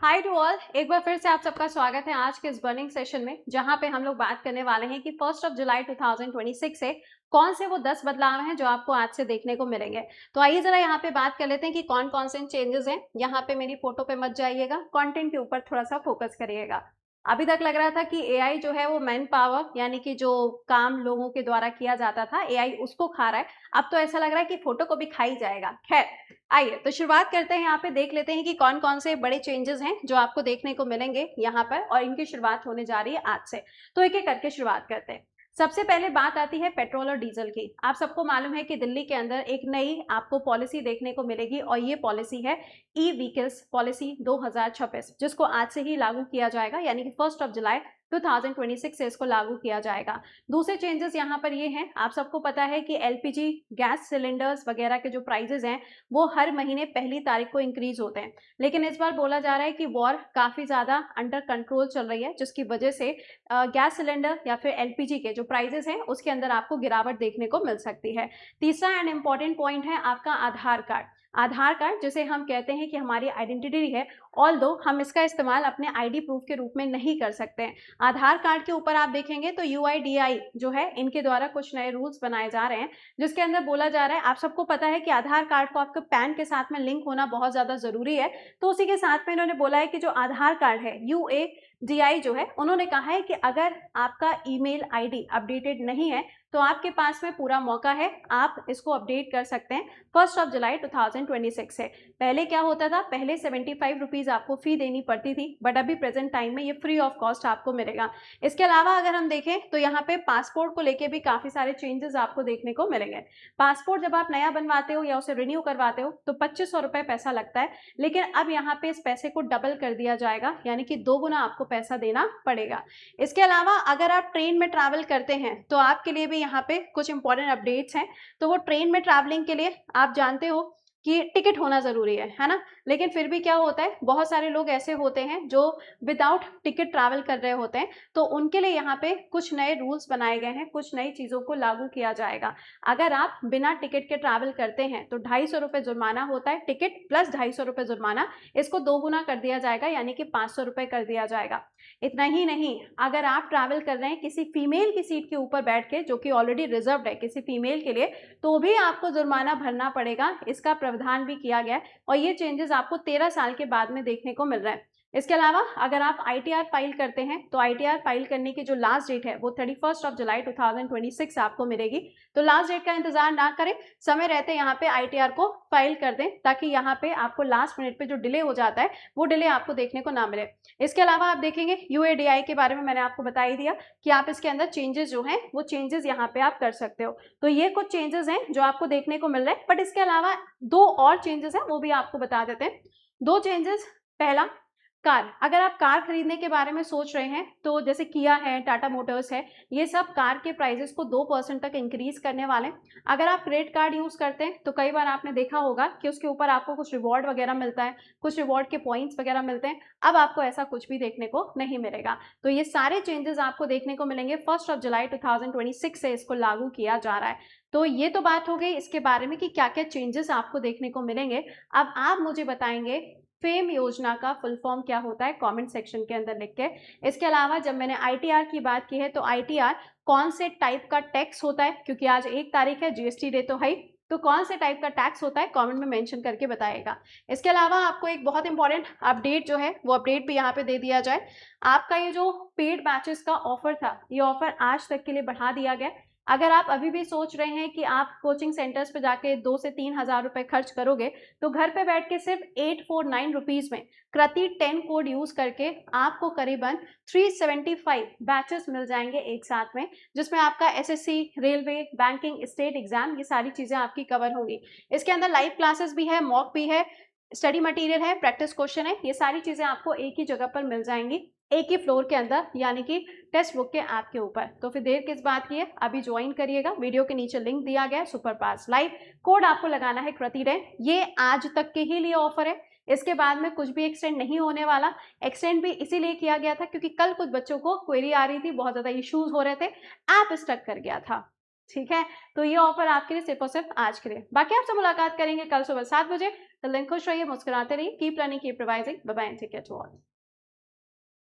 Hi to all, एक बार फिर से आप सबका स्वागत है आज के इस बर्निंग सेशन में, जहां पे हम लोग बात करने वाले हैं कि 1 जुलाई 2026 से कौन से वो 10 बदलाव हैं जो आपको आज से देखने को मिलेंगे। तो आइए जरा यहाँ पे बात कर लेते हैं कि कौन कौन से चेंजेस हैं। यहाँ पे मेरी फोटो पे मत जाइएगा, कंटेंट के ऊपर थोड़ा सा फोकस करिएगा। अभी तक लग रहा था कि एआई जो है वो मैन पावर यानी कि जो काम लोगों के द्वारा किया जाता था एआई उसको खा रहा है। अब तो ऐसा लग रहा है कि फोटो को भी खा ही जाएगा। खैर, आइए तो शुरुआत करते हैं। यहाँ पे देख लेते हैं कि कौन कौन से बड़े चेंजेस हैं जो आपको देखने को मिलेंगे यहाँ पर, और इनकी शुरुआत होने जा रही है आज से। तो एक एक करके शुरुआत करते हैं। सबसे पहले बात आती है पेट्रोल और डीजल की। आप सबको मालूम है कि दिल्ली के अंदर एक नई आपको पॉलिसी देखने को मिलेगी, और ये पॉलिसी है ई व्हीकल्स पॉलिसी 2026, जिसको आज से ही लागू किया जाएगा, यानी कि 1 जुलाई 2026 से इसको लागू किया जाएगा। दूसरे चेंजेस यहाँ पर ये हैं, आप सबको पता है कि एलपीजी गैस सिलेंडर्स वगैरह के जो प्राइजेस हैं वो हर महीने 1 तारीख को इंक्रीज होते हैं, लेकिन इस बार बोला जा रहा है कि वॉर काफ़ी ज़्यादा अंडर कंट्रोल चल रही है, जिसकी वजह से गैस सिलेंडर या फिर एलपीजी के जो प्राइजेस हैं उसके अंदर आपको गिरावट देखने को मिल सकती है। तीसरा एंड इम्पॉर्टेंट पॉइंट है आपका आधार कार्ड। आधार कार्ड जिसे हम कहते हैं कि हमारी आइडेंटिटी है, ऑल्दो हम इसका इस्तेमाल अपने आईडी प्रूफ के रूप में नहीं कर सकते हैं। आधार कार्ड के ऊपर आप देखेंगे तो यूआईडीआई जो है इनके द्वारा कुछ नए रूल्स बनाए जा रहे हैं, जिसके अंदर बोला जा रहा है, आप सबको पता है कि आधार कार्ड को आपके पैन के साथ में लिंक होना बहुत ज़्यादा ज़रूरी है। तो उसी के साथ में इन्होंने बोला है कि जो आधार कार्ड है यूएडीआई जो है, उन्होंने कहा है कि अगर आपका ईमेल आईडी अपडेटेड नहीं है तो आपके पास में पूरा मौका है, आप इसको अपडेट कर सकते हैं 1 जुलाई 2026 से। पहले क्या होता था, पहले 75 रुपीज़ आपको फ़ी देनी पड़ती थी, बट अभी प्रेजेंट टाइम में ये फ्री ऑफ कॉस्ट आपको मिलेगा। इसके अलावा अगर हम देखें तो यहाँ पे पासपोर्ट को लेके भी काफ़ी सारे चेंजेस आपको देखने को मिलेंगे। पासपोर्ट जब आप नया बनवाते हो या उसे रिन्यू करवाते हो तो 2500 रुपये पैसा लगता है, लेकिन अब यहाँ पे इस पैसे को डबल कर दिया जाएगा, यानी कि 2 गुना आपको पैसा देना पड़ेगा। इसके अलावा अगर आप ट्रेन में ट्रैवल करते हैं तो आपके लिए भी यहाँ पे कुछ इंपॉर्टेंट अपडेट्स हैं। तो वो ट्रेन में ट्रैवलिंग के लिए आप जानते हो कि टिकट होना ज़रूरी है ना, लेकिन फिर भी क्या होता है, बहुत सारे लोग ऐसे होते हैं जो विदाउट टिकट ट्रैवल कर रहे होते हैं, तो उनके लिए यहाँ पे कुछ नए रूल्स बनाए गए हैं, कुछ नई चीज़ों को लागू किया जाएगा। अगर आप बिना टिकट के ट्रैवल करते हैं तो 250 रुपये जुर्माना होता है, टिकट प्लस 250 रुपये जुर्माना, इसको 2 गुना कर दिया जाएगा, यानी कि 500 रुपये कर दिया जाएगा। इतना ही नहीं, अगर आप ट्रैवल कर रहे हैं किसी फीमेल की सीट के ऊपर बैठ के, जो कि ऑलरेडी रिजर्व्ड है किसी फीमेल के लिए, तो भी आपको जुर्माना भरना पड़ेगा। इसका प्रावधान भी किया गया है, और ये चेंजेस आपको 13 साल के बाद में देखने को मिल रहा है। इसके अलावा अगर आप आईटीआर फाइल करते हैं तो आईटीआर फाइल करने की जो लास्ट डेट है वो 31 जुलाई 2026 आपको मिलेगी। तो लास्ट डेट का इंतजार ना करें, समय रहते यहाँ पे आईटीआर को फाइल कर दें, ताकि यहाँ पे आपको लास्ट मिनट पे जो डिले हो जाता है वो डिले आपको देखने को ना मिले। इसके अलावा आप देखेंगे यूएडीआई के बारे में मैंने आपको बता ही दिया कि आप इसके अंदर चेंजेस जो हैं वो चेंजेस यहाँ पे आप कर सकते हो। तो ये कुछ चेंजेस हैं जो आपको देखने को मिल रहे हैं, बट इसके अलावा 2 और चेंजेस हैं, वो भी आपको बता देते हैं। 2 चेंजेस, पहला कार। अगर आप कार खरीदने के बारे में सोच रहे हैं तो जैसे किया है, टाटा मोटर्स है, ये सब कार के प्राइजेस को 2% तक इंक्रीज करने वाले हैं। अगर आप क्रेडिट कार्ड यूज़ करते हैं तो कई बार आपने देखा होगा कि उसके ऊपर आपको कुछ रिवॉर्ड वगैरह मिलता है, कुछ रिवॉर्ड के पॉइंट्स वगैरह मिलते हैं। अब आपको ऐसा कुछ भी देखने को नहीं मिलेगा। तो ये सारे चेंजेस आपको देखने को मिलेंगे 1 जुलाई 2026 से इसको लागू किया जा रहा है। तो ये तो बात हो गई इसके बारे में कि क्या क्या चेंजेस आपको देखने को मिलेंगे। अब आप मुझे बताएंगे फेम योजना का फुल फॉर्म क्या होता है, कमेंट सेक्शन के अंदर लिख के। इसके अलावा जब मैंने आईटीआर की बात की है तो आईटीआर कौन से टाइप का टैक्स होता है, क्योंकि आज 1 तारीख है, जीएसटी डे तो है, तो कौन से टाइप का टैक्स होता है कमेंट में मेंशन करके बताएगा। इसके अलावा आपको एक बहुत इंपॉर्टेंट अपडेट जो है वो अपडेट भी यहाँ पे दे दिया जाए। आपका ये जो पेड बैचेस का ऑफर था, ये ऑफर आज तक के लिए बढ़ा दिया गया। अगर आप अभी भी सोच रहे हैं कि आप कोचिंग सेंटर्स पे जाके 2 से 3 हज़ार रुपये खर्च करोगे, तो घर पे बैठ के सिर्फ 849 रुपीज़ में कृति 10 कोड यूज़ करके आपको करीबन 375 बैचेस मिल जाएंगे एक साथ में, जिसमें आपका SSC, railway, banking, state exam, ये सारी चीज़ें आपकी कवर होंगी। इसके अंदर लाइव क्लासेस भी है, मॉक भी है, स्टडी मटेरियल है, प्रैक्टिस क्वेश्चन है, ये सारी चीज़ें आपको एक ही जगह पर मिल जाएंगी, एक ही फ्लोर के अंदर, यानी कि टेक्स्ट बुक के ऐप के ऊपर। तो फिर देर किस बात की है, अभी ज्वाइन करिएगा। वीडियो के नीचे लिंक दिया गया है, सुपर पास लाइव, कोड आपको लगाना है कृति10। ये आज तक के ही लिए ऑफर है, इसके बाद में कुछ भी एक्सटेंड नहीं होने वाला। एक्सटेंड भी इसीलिए किया गया था क्योंकि कल कुछ बच्चों को क्वेरी आ रही थी, बहुत ज़्यादा इश्यूज हो रहे थे, ऐप स्टक कर गया था। ठीक है, तो ये ऑफर आपके लिए सिर्फ और सिर्फ आज के लिए। बाकी आपसे मुलाकात करेंगे कल सुबह 7 बजे। तो लिंक खुश रहिए, मुस्कुराते रहिए, keep learning, keep revising, bye bye, take care to all.